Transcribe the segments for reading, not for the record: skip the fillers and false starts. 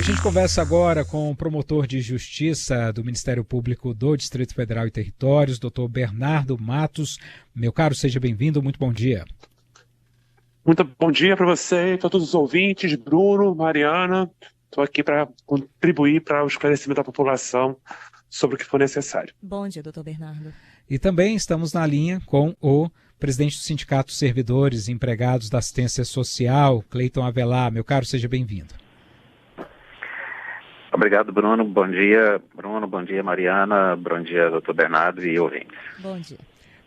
A gente conversa agora com o promotor de justiça do Ministério Público do Distrito Federal e Territórios, doutor Bernardo Matos. Meu caro, seja bem-vindo, muito bom dia. Muito bom dia para você e para todos os ouvintes, Bruno, Mariana. Estou aqui para contribuir para o esclarecimento da população sobre o que for necessário. Bom dia, doutor Bernardo. E também estamos na linha com o presidente do Sindicato Servidores e Empregados da Assistência Social, Cleiton Avelar. Meu caro, seja bem-vindo. Obrigado, Bruno. Bom dia, Bruno. Bom dia, Mariana. Bom dia, doutor Bernardo e ouvintes. Bom dia.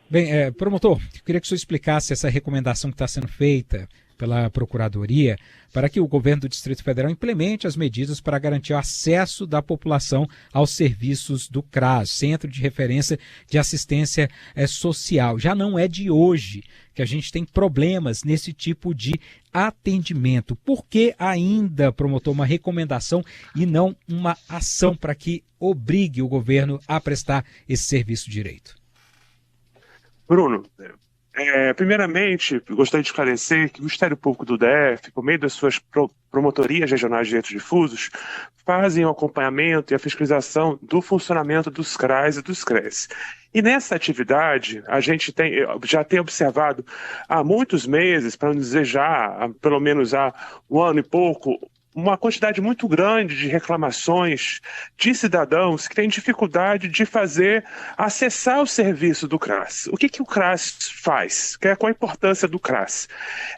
Bem, promotor, eu queria que o senhor explicasse essa recomendação que está sendo feita pela Procuradoria para que o governo do Distrito Federal implemente as medidas para garantir o acesso da população aos serviços do CRAS, Centro de Referência de Assistência Social. Já não é de hoje que a gente tem problemas nesse tipo de atendimento. Por que ainda, promotor, uma recomendação e não uma ação para que obrigue o governo a prestar esse serviço direito? Bruno, primeiramente, gostaria de esclarecer que o Ministério Público do DF, por meio das suas promotorias regionais de direitos difusos, fazem o acompanhamento e a fiscalização do funcionamento dos CRAs e dos CRES. E nessa atividade, a gente já tem observado há muitos meses, para não dizer já, pelo menos há um ano e pouco, uma quantidade muito grande de reclamações de cidadãos que têm dificuldade de acessar o serviço do CRAS. O que o CRAS faz? Qual a importância do CRAS?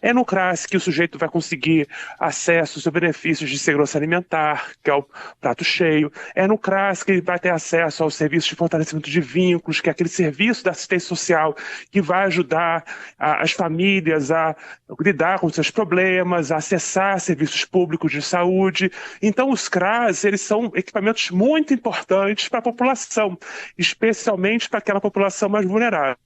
É no CRAS que o sujeito vai conseguir acesso aos benefícios de segurança alimentar, que é o prato cheio. É no CRAS que ele vai ter acesso aos serviços de fortalecimento de vínculos, que é aquele serviço da assistência social que vai ajudar as famílias a lidar com seus problemas, a acessar serviços públicos de saúde. Então os CRAS, eles são equipamentos muito importantes para a população, especialmente para aquela população mais vulnerável.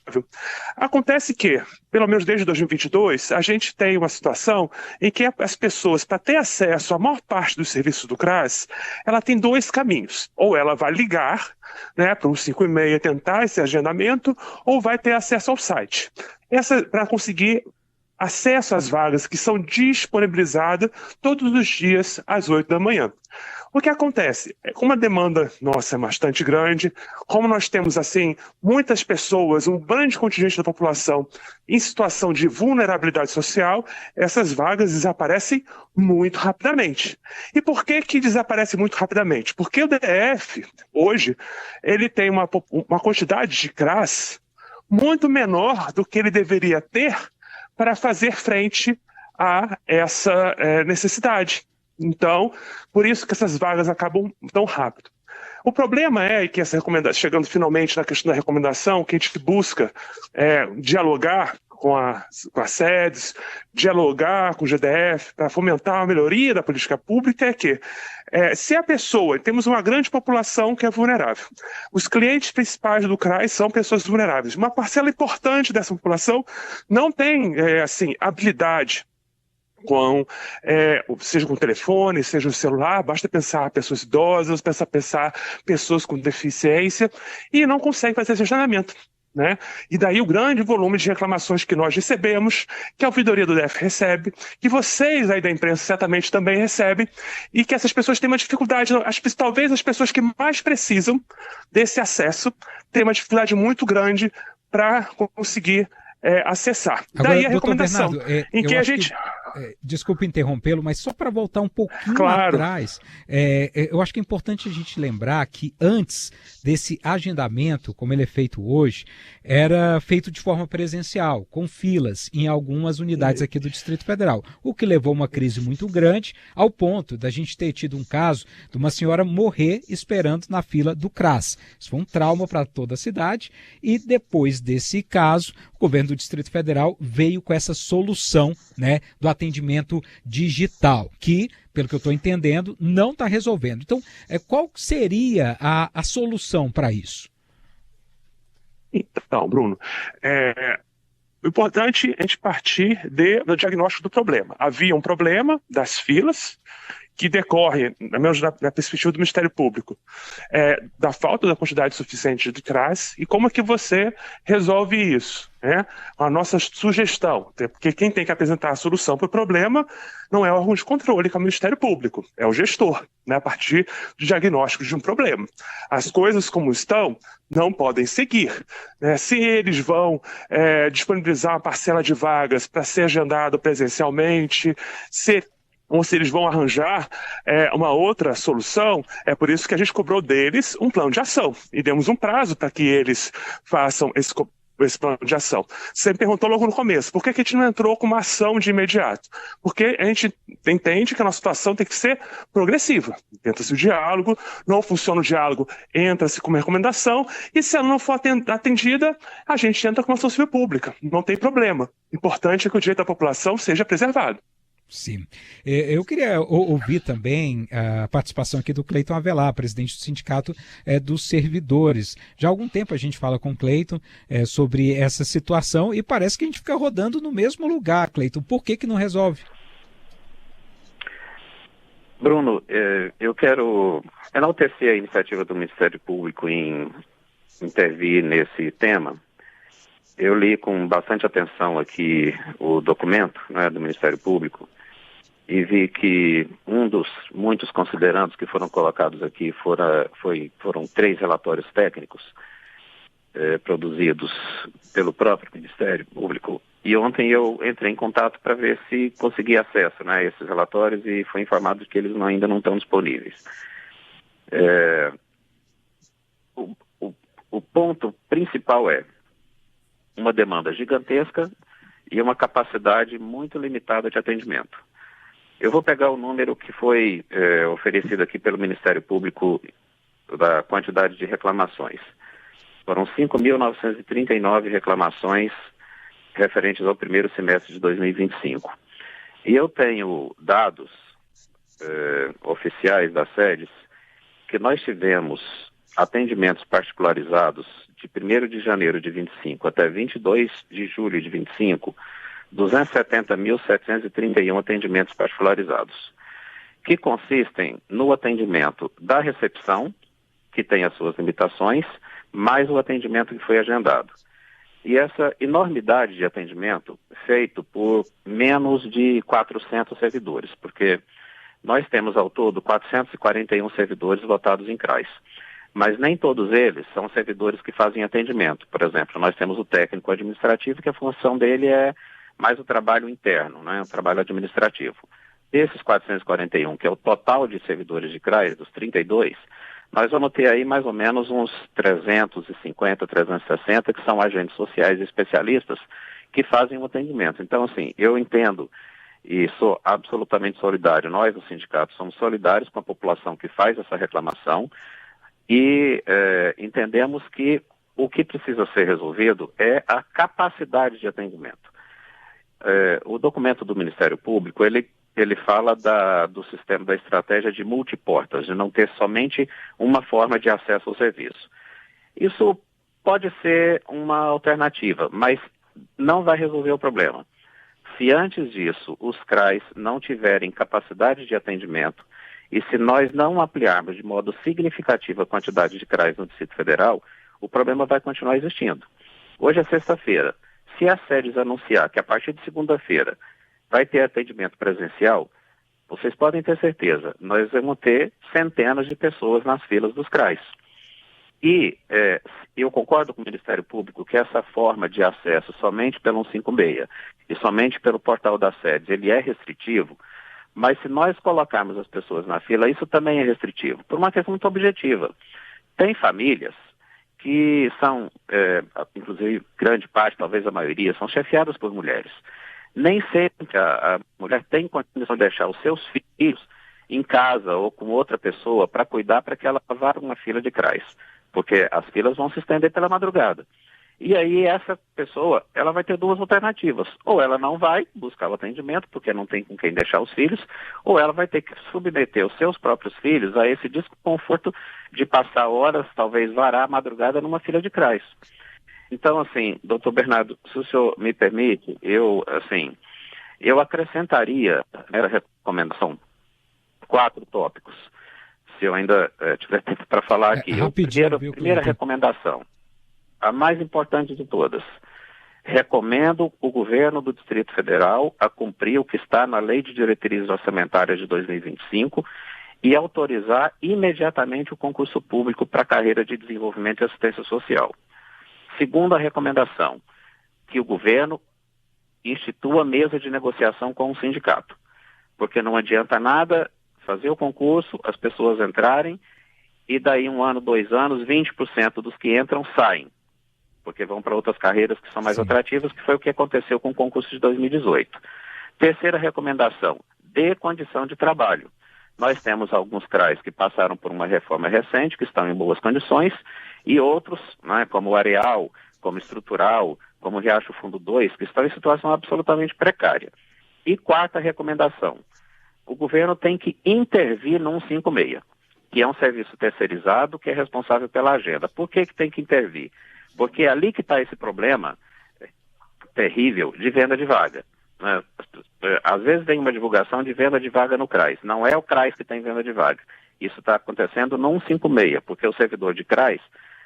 Acontece que, pelo menos desde 2022, a gente tem uma situação em que as pessoas, para ter acesso à maior parte dos serviços do CRAS, ela tem dois caminhos. Ou ela vai ligar, para o 56 tentar esse agendamento, ou vai ter acesso ao site. Para conseguir acesso às vagas que são disponibilizadas todos os dias às 8 da manhã. O que acontece? Como a demanda nossa é bastante grande, como nós temos muitas pessoas, um grande contingente da população em situação de vulnerabilidade social, essas vagas desaparecem muito rapidamente. E por que desaparece muito rapidamente? Porque o DF, hoje, ele tem uma quantidade de CRAS muito menor do que ele deveria ter para fazer frente a essa necessidade. Então, por isso que essas vagas acabam tão rápido. O problema é que essa recomendação, chegando finalmente na questão da recomendação, que a gente busca dialogar com as sedes, dialogar com o GDF para fomentar a melhoria da política pública é que se a pessoa, temos uma grande população que é vulnerável, os clientes principais do CRAS são pessoas vulneráveis, uma parcela importante dessa população não tem habilidade seja com telefone, seja o celular, basta pensar pessoas idosas, pensar pessoas com deficiência e não consegue fazer esse agendamento. E daí o grande volume de reclamações que nós recebemos, que a ouvidoria do DF recebe, que vocês aí da imprensa certamente também recebem, e que essas pessoas têm uma dificuldade, talvez as pessoas que mais precisam desse acesso, têm uma dificuldade muito grande para conseguir acessar. Agora, daí a recomendação, Bernardo, em que a gente... Desculpe interrompê-lo, mas só para voltar um pouquinho atrás, eu acho que é importante a gente lembrar que antes desse agendamento, como ele é feito hoje, era feito de forma presencial, com filas em algumas unidades aqui do Distrito Federal, o que levou a uma crise muito grande, ao ponto da gente ter tido um caso de uma senhora morrer esperando na fila do CRAS. Isso foi um trauma para toda a cidade e depois desse caso, o governo do Distrito Federal veio com essa solução, do atendimento digital, que, pelo que eu estou entendendo, não está resolvendo. Então, qual seria a solução para isso? Então, Bruno, o importante é a gente partir do diagnóstico do problema. Havia um problema das filas, que decorre, menos na perspectiva do Ministério Público, da falta da quantidade suficiente de CRAS, e como é que você resolve isso? A nossa sugestão, porque quem tem que apresentar a solução para o problema não é o órgão de controle, que é o Ministério Público, é o gestor, né, a partir do diagnóstico de um problema. As coisas como estão não podem seguir, né? Se eles vão disponibilizar uma parcela de vagas para ser agendado presencialmente, ou se eles vão arranjar uma outra solução, é por isso que a gente cobrou deles um plano de ação e demos um prazo para que eles façam esse plano de ação. Você me perguntou logo no começo, por que a gente não entrou com uma ação de imediato? Porque a gente entende que a nossa situação tem que ser progressiva. Tenta-se o diálogo, não funciona o diálogo, entra-se com uma recomendação, e se ela não for atendida, a gente entra com uma ação civil pública. Não tem problema. O importante é que o direito da população seja preservado. Sim. Eu queria ouvir também a participação aqui do Cleiton Avelar, presidente do Sindicato dos Servidores. Já há algum tempo a gente fala com o Cleiton sobre essa situação e parece que a gente fica rodando no mesmo lugar, Cleiton. Por que não resolve? Bruno, eu quero enaltecer a iniciativa do Ministério Público em intervir nesse tema. Eu li com bastante atenção aqui o documento, né, do Ministério Público e vi que um dos muitos considerandos que foram colocados aqui foram 3 relatórios técnicos produzidos pelo próprio Ministério Público. E ontem eu entrei em contato para ver se consegui acesso, né, a esses relatórios e fui informado de que eles ainda não estão disponíveis. O ponto principal é uma demanda gigantesca e uma capacidade muito limitada de atendimento. Eu vou pegar o número que foi oferecido aqui pelo Ministério Público da quantidade de reclamações. Foram 5.939 reclamações referentes ao primeiro semestre de 2025. E eu tenho dados oficiais das sedes que nós tivemos atendimentos particularizados de 1º de janeiro de 25 até 22 de julho de 25, 270.731 atendimentos particularizados, que consistem no atendimento da recepção, que tem as suas limitações, mais o atendimento que foi agendado. E essa enormidade de atendimento feito por menos de 400 servidores, porque nós temos ao todo 441 servidores lotados em CRAs. Mas nem todos eles são servidores que fazem atendimento. Por exemplo, nós temos o técnico administrativo, que a função dele é mais o trabalho interno, né, o trabalho administrativo. Desses 441, que é o total de servidores de CRAs, dos 32, nós vamos ter aí mais ou menos uns 350, 360, que são agentes sociais e especialistas que fazem o atendimento. Então, assim, eu entendo e sou absolutamente solidário. Nós, no sindicato, somos solidários com a população que faz essa reclamação e entendemos que o que precisa ser resolvido é a capacidade de atendimento. O documento do Ministério Público, ele fala do sistema, da estratégia de multiportas, de não ter somente uma forma de acesso ao serviço. Isso pode ser uma alternativa, mas não vai resolver o problema. Se antes disso os CRAs não tiverem capacidade de atendimento e se nós não ampliarmos de modo significativo a quantidade de CRAs no Distrito Federal, o problema vai continuar existindo. Hoje é sexta-feira. Se a SEDES anunciar que a partir de segunda-feira vai ter atendimento presencial, vocês podem ter certeza, nós vamos ter centenas de pessoas nas filas dos CRAs. E eu concordo com o Ministério Público que essa forma de acesso somente pelo 156 e somente pelo portal da SEDES, ele é restritivo, mas se nós colocarmos as pessoas na fila, isso também é restritivo, por uma questão muito objetiva. Tem famílias que são, inclusive grande parte, talvez a maioria, são chefiadas por mulheres. Nem sempre a mulher tem condição de deixar os seus filhos em casa ou com outra pessoa para cuidar para que ela vá para uma fila de CRAs, porque as filas vão se estender pela madrugada. E aí essa pessoa, ela vai ter 2 alternativas. Ou ela não vai buscar o atendimento, porque não tem com quem deixar os filhos, ou ela vai ter que submeter os seus próprios filhos a esse desconforto de passar horas, talvez varar a madrugada numa fila de CRAs. Então, assim, doutor Bernardo, se o senhor me permite, eu acrescentaria, era recomendação, 4 tópicos, se eu ainda tiver tempo para falar aqui. Primeira recomendação, a mais importante de todas, recomendo o governo do Distrito Federal a cumprir o que está na Lei de Diretrizes Orçamentárias de 2025 e autorizar imediatamente o concurso público para a carreira de desenvolvimento e assistência social. Segunda recomendação, que o governo institua mesa de negociação com o sindicato, porque não adianta nada fazer o concurso, as pessoas entrarem e daí 1 ano, 2 anos, 20% dos que entram saem, porque vão para outras carreiras que são mais atrativas, que foi o que aconteceu com o concurso de 2018. Terceira recomendação, dê condição de trabalho. Nós temos alguns CRAs que passaram por uma reforma recente, que estão em boas condições, e outros, né, como o Areal, como Estrutural, como o Riacho Fundo 2, que estão em situação absolutamente precária. E quarta recomendação, o governo tem que intervir no 156, que é um serviço terceirizado que é responsável pela agenda. Por que tem que intervir? Porque é ali que está esse problema terrível de venda de vaga. Às vezes tem uma divulgação de venda de vaga no CRAS. Não é o CRAS que tem venda de vaga. Isso está acontecendo no 156, porque o servidor de CRAS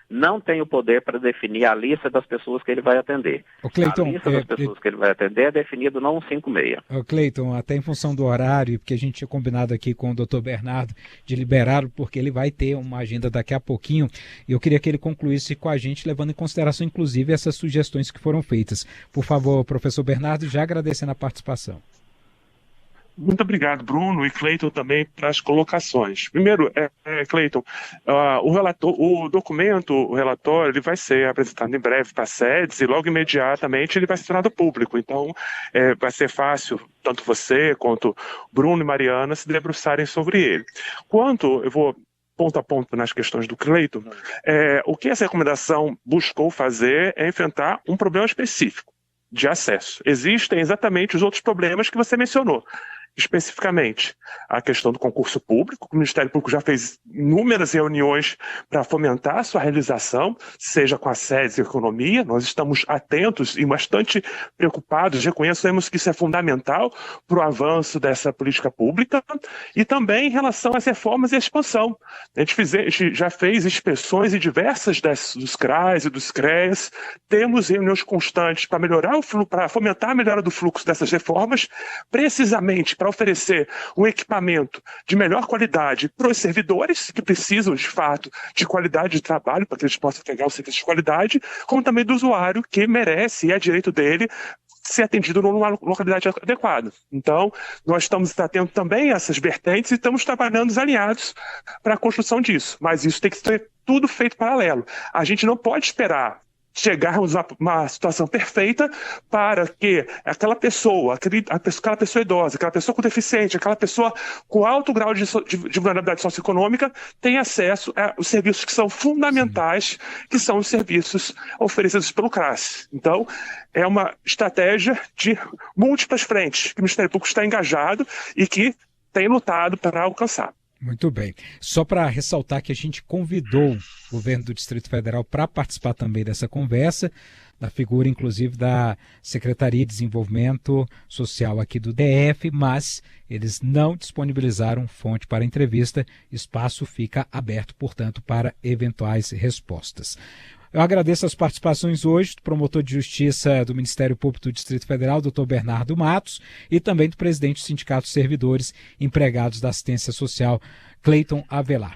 não tem o poder para definir a lista das pessoas que ele vai atender. Cleiton, a lista das pessoas que ele vai atender é definida no 156. Cleiton, até em função do horário, porque a gente tinha combinado aqui com o Dr. Bernardo de liberá-lo, porque ele vai ter uma agenda daqui a pouquinho, e eu queria que ele concluísse com a gente, levando em consideração, inclusive, essas sugestões que foram feitas. Por favor, professor Bernardo, já agradecendo a participação. Muito obrigado, Bruno, e Cleiton também para as colocações. Primeiro, Cleiton, o documento, o relatório, ele vai ser apresentado em breve para a SEDES e logo imediatamente ele vai ser tornado público. Então, vai ser fácil, tanto você quanto Bruno e Mariana se debruçarem sobre ele. Eu vou ponto a ponto nas questões do Cleiton, o que essa recomendação buscou fazer é enfrentar um problema específico de acesso. Existem exatamente os outros problemas que você mencionou. Especificamente, a questão do concurso público. O Ministério Público já fez inúmeras reuniões para fomentar a sua realização, seja com a SEDES e a Economia. Nós estamos atentos e bastante preocupados, reconhecemos que isso é fundamental para o avanço dessa política pública, e também em relação às reformas e à expansão. A gente já fez inspeções em diversas dos CRAs e dos CREAs, temos reuniões constantes para melhorar o fluxo, para fomentar a melhora do fluxo dessas reformas, precisamente para oferecer um equipamento de melhor qualidade para os servidores que precisam, de fato, de qualidade de trabalho, para que eles possam pegar o serviço de qualidade, como também do usuário que merece e é direito dele ser atendido numa localidade adequada. Então, nós estamos atentos também a essas vertentes e estamos trabalhando alinhados para a construção disso. Mas isso tem que ser tudo feito paralelo. A gente não pode esperar chegarmos a uma situação perfeita para que aquela pessoa idosa, aquela pessoa com deficiente, aquela pessoa com alto grau de vulnerabilidade socioeconômica tenha acesso aos serviços que são fundamentais, que são os serviços oferecidos pelo CRAS. Então, é uma estratégia de múltiplas frentes que o Ministério Público está engajado e que tem lutado para alcançar. Muito bem. Só para ressaltar que a gente convidou o governo do Distrito Federal para participar também dessa conversa, na figura, inclusive, da Secretaria de Desenvolvimento Social aqui do DF, mas eles não disponibilizaram fonte para a entrevista. Espaço fica aberto, portanto, para eventuais respostas. Eu agradeço as participações hoje do promotor de justiça do Ministério Público do Distrito Federal, Dr. Bernardo Matos, e também do presidente do Sindicato dos Servidores Empregados da Assistência Social, Cleiton Avelar.